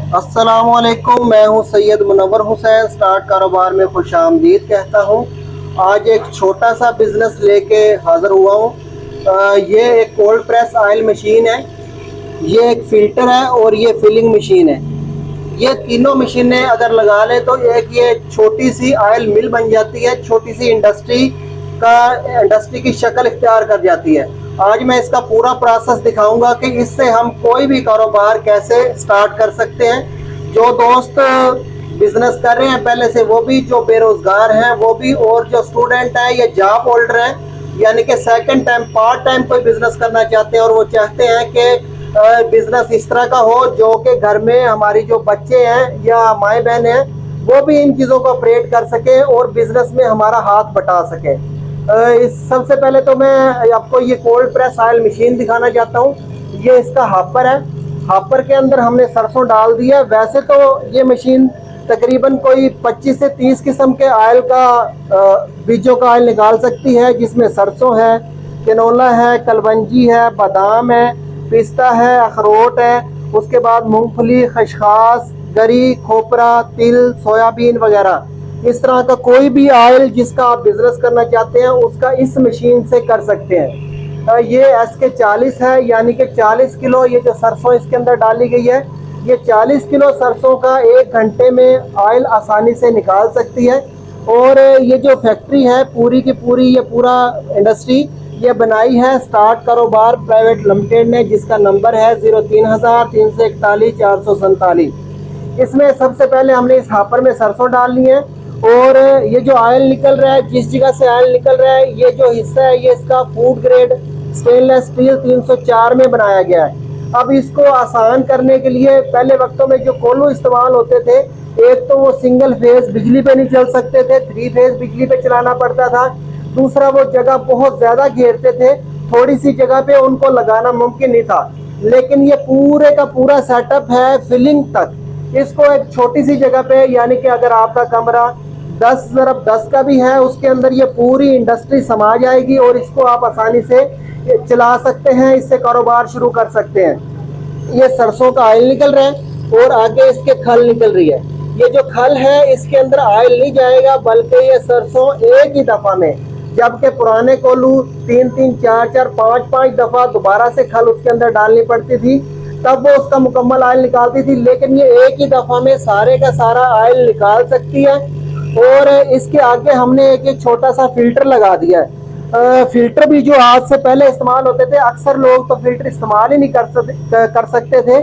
अस्सलामुअलैकुम, मैं हूं सैयद मुनव्वर हुसैन। स्टार्ट कारोबार में खुशामदीद कहता हूं। आज एक छोटा सा बिज़नेस लेके हाज़िर हुआ हूं। ये एक कोल्ड प्रेस ऑयल मशीन है, ये एक फ़िल्टर है और ये फिलिंग मशीन है। ये तीनों मशीनें अगर लगा लें तो एक ये छोटी सी ऑयल मिल बन जाती है, छोटी सी इंडस्ट्री की शक्ल इख्तियार कर जाती है। आज मैं इसका पूरा प्रोसेस दिखाऊंगा कि इससे हम कोई भी कारोबार कैसे स्टार्ट कर सकते हैं। जो दोस्त बिजनेस कर रहे हैं पहले से, वो भी, जो बेरोजगार हैं वो भी, और जो स्टूडेंट हैं या जॉब होल्डर हैं, यानी कि सेकंड टाइम पार्ट टाइम कोई बिजनेस करना चाहते हैं और वो चाहते हैं कि बिजनेस इस तरह का हो जो कि घर में हमारी जो बच्चे हैं या माए बहन हैं वो भी इन चीज़ों को ऑपरेट कर सके और बिजनेस में हमारा हाथ बटा सके। इस सबसे पहले तो मैं आपको ये कोल्ड प्रेस ऑयल मशीन दिखाना चाहता हूँ। ये इसका हापर है। हापर के अंदर हमने सरसों डाल दिया। वैसे तो ये मशीन तकरीबन कोई 25 से 30 किस्म के ऑयल का बीजों का ऑयल निकाल सकती है, जिसमें सरसों है, कैनोला है, कलवंजी है, बादाम है, पिस्ता है, अखरोट है, उसके बाद मूंगफली, खसखस, गरी, खोपरा, तिल, सोयाबीन वगैरह। इस तरह का कोई भी ऑयल जिसका आप बिजनेस करना चाहते हैं उसका इस मशीन से कर सकते हैं। ये SK40 है, यानी कि 40 किलो ये जो सरसों इसके अंदर डाली गई है, ये 40 किलो सरसों का 1 घंटे में ऑयल आसानी से निकाल सकती है। और ये जो फैक्ट्री है पूरी की पूरी, ये पूरा इंडस्ट्री ये बनाई है स्टार्ट कारोबार प्राइवेट लिमिटेड ने, जिसका नंबर है 03,341,447। इसमें सबसे पहले हमने इस हापर में सरसों डालनी है। और ये जो ऑयल निकल रहा है, जिस जगह से ऑयल निकल रहा है, ये जो हिस्सा है ये इसका फूड ग्रेड स्टेनलेस स्टील 304 में बनाया गया है। अब इसको आसान करने के लिए पहले वक्तों में जो कोल्हू इस्तेमाल होते थे, एक तो वो सिंगल फेज बिजली पे नहीं चल सकते थे, 3 फेज बिजली पे चलाना पड़ता था। दूसरा, वो जगह बहुत ज़्यादा घेरते थे, थोड़ी सी जगह पे उनको लगाना मुमकिन नहीं था। लेकिन ये पूरे का पूरा सेटअप है फिलिंग तक। इसको एक छोटी सी जगह पे, यानी कि अगर आपका कमरा 10x10 का भी है, उसके अंदर ये पूरी इंडस्ट्री समा जाएगी और इसको आप आसानी से चला सकते हैं, इससे कारोबार शुरू कर सकते हैं। ये सरसों का ऑयल निकल रहा है और आगे इसके खल निकल रही है। ये जो खल है इसके अंदर ऑयल नहीं जाएगा, बल्कि ये सरसों एक ही दफा में, जबकि पुराने कोल्हू 3-3, 4-4, 5-5 दफा दोबारा से खल उसके अंदर डालनी पड़ती थी, तब वो उसका मुकम्मल ऑयल निकालती थी। लेकिन ये एक ही दफा में सारे का सारा ऑयल निकाल सकती है। और इसके आगे हमने एक छोटा सा फिल्टर लगा दिया है। फिल्टर भी जो आज से पहले इस्तेमाल होते थे, अक्सर लोग तो फिल्टर इस्तेमाल ही नहीं कर सकते थे।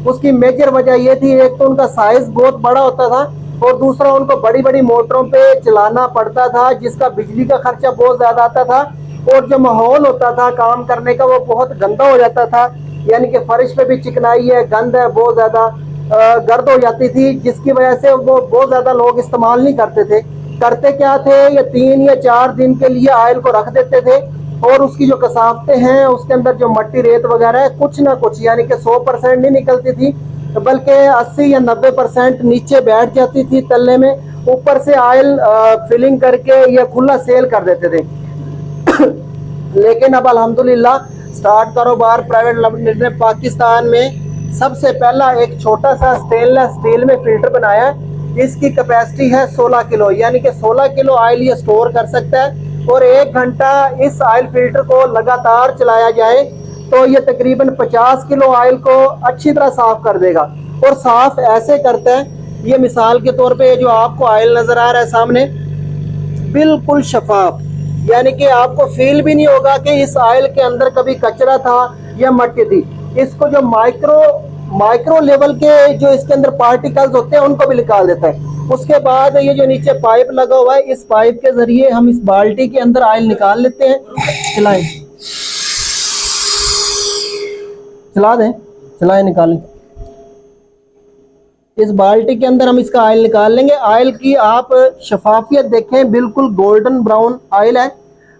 उसकी मेजर वजह यह थी, एक तो उनका साइज बहुत बड़ा होता था और दूसरा उनको बड़ी बड़ी मोटरों पे चलाना पड़ता था, जिसका बिजली का खर्चा बहुत ज़्यादा आता था। और जो माहौल होता था काम करने का वो बहुत गंदा हो जाता था, यानी कि फर्श पे भी चिकनाई है, गंद है, बहुत ज़्यादा गर्द हो जाती थी, जिसकी वजह से वो बहुत ज़्यादा लोग इस्तेमाल नहीं करते थे। करते क्या थे, ये 3 या 4 दिन के लिए ऑयल को रख देते थे और उसकी जो कसावतें हैं उसके अंदर जो मट्टी रेत वगैरह है कुछ ना कुछ, यानी कि 100% नहीं निकलती थी, बल्कि 80 या 90% नीचे बैठ जाती थी तल्ले में। ऊपर से ऑयल फिलिंग करके या खुला सेल कर देते थे। लेकिन अब अल्हम्दुलिल्लाह स्टार्ट कारोबार प्राइवेट लिमिटेड ने पाकिस्तान में सबसे पहला एक छोटा सा स्टेनलेस स्टील में फिल्टर बनाया है। इसकी कैपेसिटी है 16 किलो, यानी कि 16 किलो ऑयल ये स्टोर कर सकता है। और 1 घंटा इस ऑयल फिल्टर को लगातार चलाया जाए तो ये तकरीबन 50 किलो ऑयल को अच्छी तरह साफ कर देगा। और साफ ऐसे करता है, ये मिसाल के तौर पे जो आपको ऑयल नजर आ रहा है सामने, बिल्कुल शफाफ, यानी कि आपको फील भी नहीं होगा कि इस ऑयल के अंदर कभी कचरा था या मट्टी थी। इसको जो माइक्रो लेवल के जो इसके अंदर पार्टिकल्स होते हैं उनको भी निकाल देता है। उसके बाद ये जो नीचे पाइप लगा हुआ है, इस पाइप के जरिए हम इस बाल्टी के अंदर ऑयल निकाल लेते हैं। चलाएं, चला दें, चलाएं, निकालें। इस बाल्टी के अंदर हम इसका ऑयल निकाल लेंगे। ऑयल की आप शफाफियत देखें, बिल्कुल गोल्डन ब्राउन ऑयल है।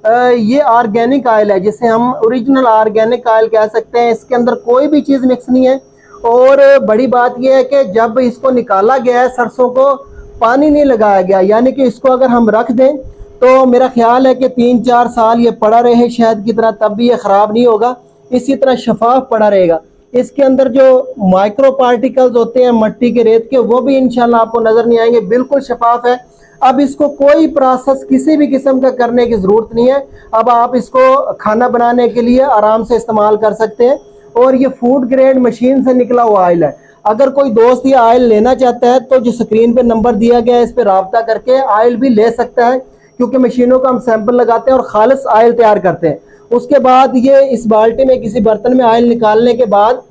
ये ऑर्गेनिक ऑयल है, जिसे हम ओरिजिनल ऑर्गेनिक ऑयल कह सकते हैं। इसके अंदर कोई भी चीज़ मिक्स नहीं है। और बड़ी बात यह है कि जब इसको निकाला गया है सरसों को, पानी नहीं लगाया गया, यानी कि इसको अगर हम रख दें तो मेरा ख्याल है कि 3-4 साल ये पड़ा रहे शहद की तरह, तब भी ये ख़राब नहीं होगा, इसी तरह शफाफ पड़ा रहेगा। इसके अंदर जो माइक्रो पार्टिकल्स होते हैं मट्टी के, रेत के, वो भी इंशाल्लाह आपको नजर नहीं आएंगे, बिल्कुल शफाफ है। अब इसको कोई प्रोसेस किसी भी किस्म का करने की जरूरत नहीं है। अब आप इसको खाना बनाने के लिए आराम से इस्तेमाल कर सकते हैं। और ये फूड ग्रेड मशीन से निकला हुआ ऑयल है। अगर कोई दोस्त ये ऑयल लेना चाहता है तो जो स्क्रीन पे नंबर दिया गया है इस पे राब्ता करके ऑयल भी ले सकता है, क्योंकि मशीनों का हम सैंपल लगाते हैं और खालिस ऑयल तैयार करते हैं। उसके बाद ये इस बाल्टी में किसी बर्तन में ऑयल निकालने के बाद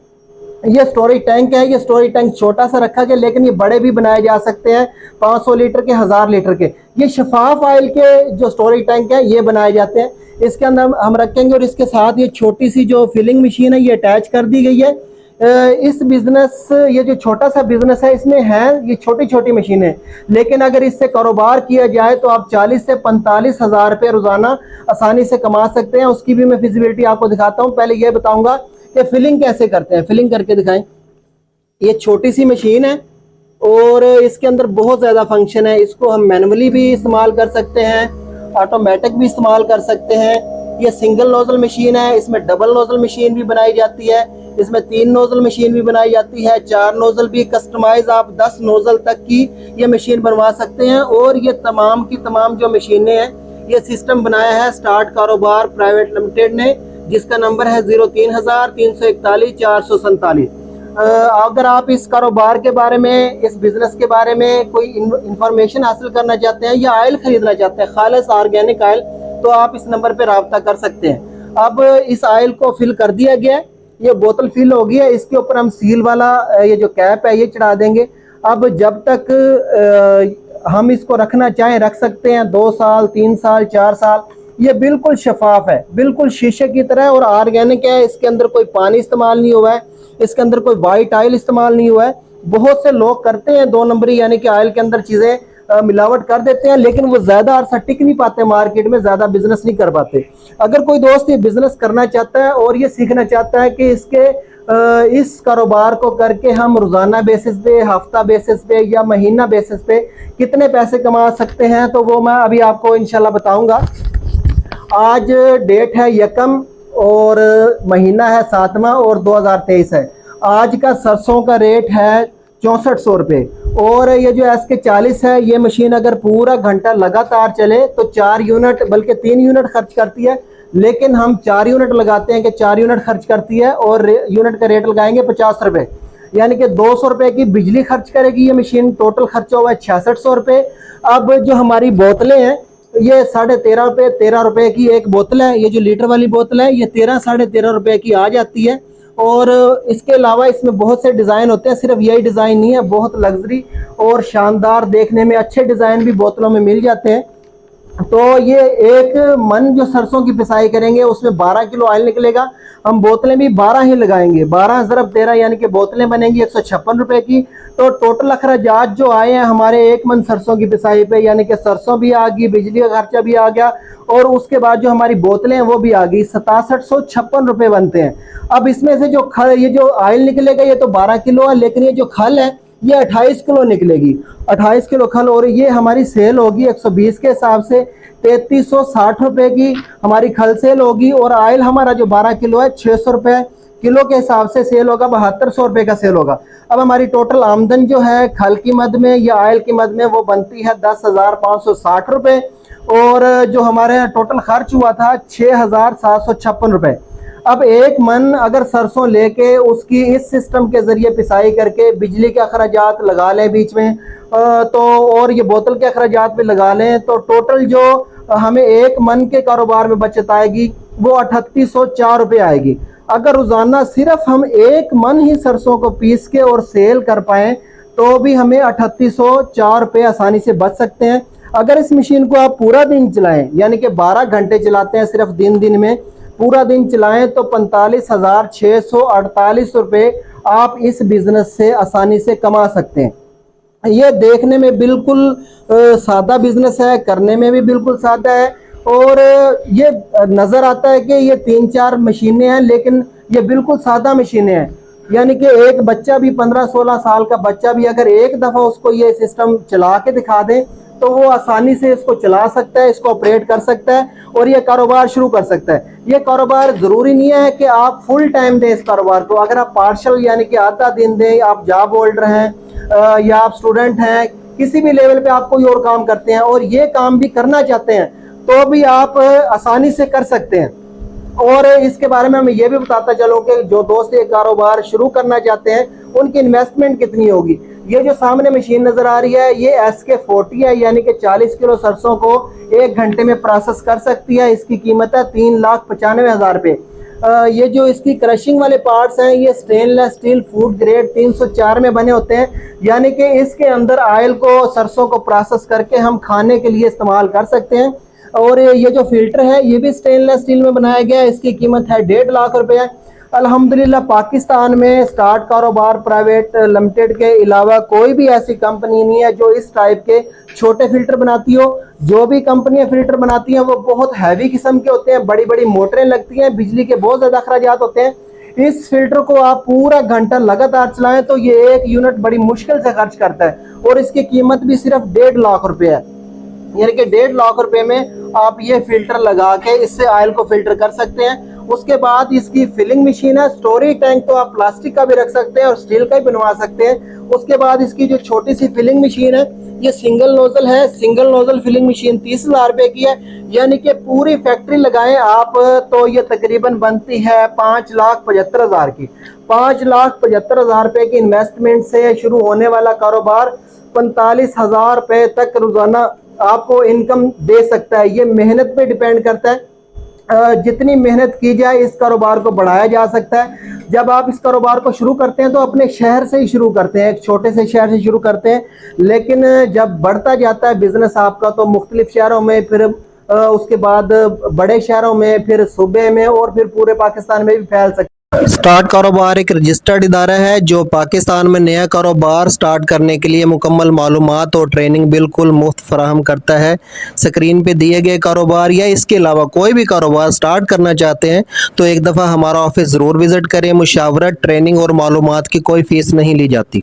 ये स्टोरेज टैंक है। ये स्टोरेज टैंक छोटा सा रखा गया, लेकिन ये बड़े भी बनाए जा सकते हैं, 500 लीटर के, 1000 लीटर के। ये शफाफ ऑयल के जो स्टोरेज टैंक है ये बनाए जाते हैं। इसके अंदर हम रखेंगे और इसके साथ ये छोटी सी जो फिलिंग मशीन है ये अटैच कर दी गई है। इस बिजनेस, ये जो छोटा सा बिजनेस है इसमें है ये छोटी छोटी मशीनें, लेकिन अगर इससे कारोबार किया जाए तो आप 40 से 45 हज़ार रुपये रोजाना आसानी से कमा सकते हैं। उसकी भी मैं फिजिबिलिटी आपको दिखाता हूँ। पहले ये बताऊंगा कि फिलिंग कैसे करते हैं, फिलिंग करके दिखाएं। ये छोटी सी मशीन है और इसके अंदर बहुत ज़्यादा फंक्शन है। इसको हम मैनुअली भी इस्तेमाल कर सकते हैं, ऑटोमेटिक भी इस्तेमाल कर सकते हैं। ये सिंगल नोजल मशीन है, इसमें डबल नोजल मशीन भी बनाई जाती है, इसमें 3 नोजल मशीन भी बनाई जाती है, 4 नोजल भी। कस्टमाइज आप 10 नोजल तक की ये मशीन बनवा सकते हैं। और ये तमाम की तमाम जो मशीनें हैं ये सिस्टम बनाया है स्टार्ट कारोबार प्राइवेट लिमिटेड ने, जिसका नंबर है 03,341,447। अगर आप इस कारोबार के बारे में, इस बिजनेस के बारे में कोई इंफॉर्मेशन हासिल करना चाहते हैं या ऑयल खरीदना चाहते हैं, खालिस ऑर्गेनिक ऑयल, तो आप इस नंबर पर रब्ता कर सकते हैं। अब इस ऑयल को फिल कर दिया गया है, ये बोतल फिल हो गई है। इसके ऊपर हम सील वाला ये जो कैप है ये चढ़ा देंगे। अब जब तक हम इसको रखना चाहें रख सकते हैं, 2 साल, 3 साल, 4 साल। ये बिल्कुल शफाफ है, बिल्कुल शीशे की तरह, और ऑर्गेनिक है। इसके अंदर कोई पानी इस्तेमाल नहीं हुआ है, इसके अंदर कोई वाइट ऑयल इस्तेमाल नहीं हुआ है। बहुत से लोग करते हैं 2 नंबरी, यानी कि ऑयल के अंदर चीज़ें मिलावट कर देते हैं, लेकिन वो ज़्यादा अरसा टिक नहीं पाते मार्केट में, ज़्यादा बिजनेस नहीं कर पाते। अगर कोई दोस्त ये बिजनेस करना चाहता है और ये सीखना चाहता है कि इस कारोबार को करके हम रोज़ाना बेसिस पे, हफ्ता बेसिस पे या महीना बेसिस पे कितने पैसे कमा सकते हैं, तो वो मैं अभी आपको इंशाल्लाह बताऊंगा। आज डेट है 1 और महीना है 7वां और 2023 है। आज का सरसों का रेट है 6400 रुपये। और ये जो SK40 है, ये मशीन अगर पूरा घंटा लगातार चले तो 4 यूनिट, बल्कि 3 यूनिट खर्च करती है, लेकिन हम 4 यूनिट लगाते हैं कि 4 यूनिट खर्च करती है। और यूनिट का रेट लगाएंगे 50 रुपये, यानी कि 200 रुपये की बिजली खर्च करेगी ये मशीन। टोटल खर्चा हुआ है 6600 रुपये। अब जो हमारी बोतलें हैं ये 13.5 रुपये, 13 रुपये की एक बोतल है। ये जो लीटर वाली बोतल है ये 13, 13.5 रुपये की आ जाती है। और इसके अलावा इसमें बहुत से डिज़ाइन होते हैं, सिर्फ यही डिज़ाइन नहीं है, बहुत लग्जरी और शानदार देखने में अच्छे डिज़ाइन भी बोतलों में मिल जाते हैं। तो ये 1 मन जो सरसों की पिसाई करेंगे उसमें 12 किलो ऑयल निकलेगा। हम बोतलें भी 12 ही लगाएंगे, 12 ज़रब 13 यानी कि बोतलें बनेंगी 156 रुपये की। तो टोटल अखराजात जो आए हैं हमारे 1 मन सरसों की पिसाई पे, यानी कि सरसों भी आ गई, बिजली का खर्चा भी आ गया, और उसके बाद जो हमारी बोतलें हैं वो भी आ गई, 6756 रुपये बनते हैं। अब इसमें से जो खल, ये जो ऑयल निकलेगा ये तो 12 किलो है, लेकिन ये जो खल है ये 28 किलो निकलेगी, 28 किलो खल। और ये हमारी सेल होगी 120 के हिसाब से 3360 रुपये की हमारी खल सेल होगी। और ऑयल हमारा जो 12 किलो है 600 रुपये किलो के हिसाब से सेल होगा, 7200 रुपये का सेल होगा। अब हमारी टोटल आमदन जो है खल की मद में या ऑयल की मद में वो बनती है 10,560 रुपये। और जो हमारे यहाँ टोटल खर्च हुआ था 6,756 रुपये। अब 1 मन अगर सरसों लेके उसकी इस सिस्टम के ज़रिए पिसाई करके बिजली के अखराजात लगा लें बीच में, तो और ये बोतल के अखराजात भी लगा लें, तो टोटल जो हमें 1 मन के कारोबार में बचत आएगी वो 3804 रुपये आएगी। अगर रोज़ाना सिर्फ हम 1 मन ही सरसों को पीस के और सेल कर पाएँ तो भी हमें 3804 रुपये आसानी से बच सकते हैं। अगर इस मशीन को आप पूरा दिन चलाएँ, यानी कि 12 घंटे चलाते हैं सिर्फ दिन में, पूरा दिन चलाएं, तो 45,648 रुपये आप इस बिज़नेस से आसानी से कमा सकते हैं। ये देखने में बिल्कुल सादा बिज़नेस है, करने में भी बिल्कुल सादा है। और ये नज़र आता है कि ये 3-4 मशीनें हैं, लेकिन ये बिल्कुल सादा मशीनें हैं। यानी कि एक बच्चा भी, 15-16 साल का बच्चा भी, अगर एक दफ़ा उसको ये सिस्टम चला के दिखा दें तो वो आसानी से इसको चला सकता है, इसको ऑपरेट कर सकता है और ये कारोबार शुरू कर सकता है। ये कारोबार ज़रूरी नहीं है कि आप फुल टाइम दें इस कारोबार को। अगर आप पार्शल यानी कि आधा दिन दें, आप जॉब होल्डर हैं या आप स्टूडेंट हैं, किसी भी लेवल पे आप कोई और काम करते हैं और ये काम भी करना चाहते हैं, तो भी आप आसानी से कर सकते हैं। और इसके बारे में मैं ये भी बताता चलूँ कि जो दोस्त ये कारोबार शुरू करना चाहते हैं उनकी इन्वेस्टमेंट कितनी होगी। ये जो सामने मशीन नज़र आ रही है ये SK40 है, यानी कि 40 किलो सरसों को 1 घंटे में प्रोसेस कर सकती है। इसकी कीमत है 3,95,000 रुपये। ये जो इसकी क्रशिंग वाले पार्ट्स हैं ये स्टेनलेस स्टील फूड ग्रेड 304 में बने होते हैं, यानी कि इसके अंदर ऑयल को, सरसों को प्रोसेस करके हम खाने के लिए इस्तेमाल कर सकते हैं। और ये जो फिल्टर है ये भी स्टेनलेस स्टील में बनाया गया है। इसकी कीमत है 1.5 लाख रुपए। अल्हम्दुलिल्लाह पाकिस्तान में स्टार्ट कारोबार प्राइवेट लिमिटेड के अलावा कोई भी ऐसी कंपनी नहीं है जो इस टाइप के छोटे फिल्टर बनाती हो। जो भी कंपनियां फिल्टर बनाती हैं वो बहुत हैवी किस्म के होते हैं, बड़ी बड़ी मोटरें लगती हैं, बिजली के बहुत ज़्यादा अखराजात होते हैं। इस फिल्टर को आप पूरा घंटा लगातार चलाएं तो ये 1 यूनिट बड़ी मुश्किल से खर्च करता है और इसकी कीमत भी सिर्फ 1.5 लाख रुपए है। यानी कि 1.5 लाख रुपए में आप ये फिल्टर लगा के इससे ऑयल को फिल्टर कर सकते हैं। उसके बाद इसकी फिलिंग मशीन है। स्टोरेज टैंक तो आप प्लास्टिक का भी रख सकते हैं और स्टील का भी बनवा सकते हैं। उसके बाद इसकी जो छोटी सी फिलिंग मशीन है ये सिंगल नोजल है। सिंगल नोजल फिलिंग मशीन 30,000 रुपए की है, यानी कि पूरी फैक्ट्री लगाएं आप तो ये तकरीबन बनती है 5,75,000 की। 5,75,000 रुपए की इन्वेस्टमेंट से शुरू होने वाला कारोबार 45,000 रुपए तक रोजाना आपको इनकम दे सकता है। ये मेहनत पे डिपेंड करता है, जितनी मेहनत की जाए इस कारोबार को बढ़ाया जा सकता है। जब आप इस कारोबार को शुरू करते हैं तो अपने शहर से ही शुरू करते हैं, एक छोटे से शहर से शुरू करते हैं, लेकिन जब बढ़ता जाता है बिजनेस आपका तो मुख्तलिफ शहरों में, फिर उसके बाद बड़े शहरों में, फिर सूबे में और फिर पूरे पाकिस्तान में भी फैल सकता है। स्टार्ट कारोबार एक रजिस्टर्ड इदारा है जो पाकिस्तान में नया कारोबार स्टार्ट करने के लिए मुकम्मल मालूमात और ट्रेनिंग बिल्कुल मुफ्त फराहम करता है। स्क्रीन पे दिए गए कारोबार या इसके अलावा कोई भी कारोबार स्टार्ट करना चाहते हैं तो एक दफ़ा हमारा ऑफिस ज़रूर विज़िट करें। मुशावरत, ट्रेनिंग और मालूमात की कोई फ़ीस नहीं ली जाती।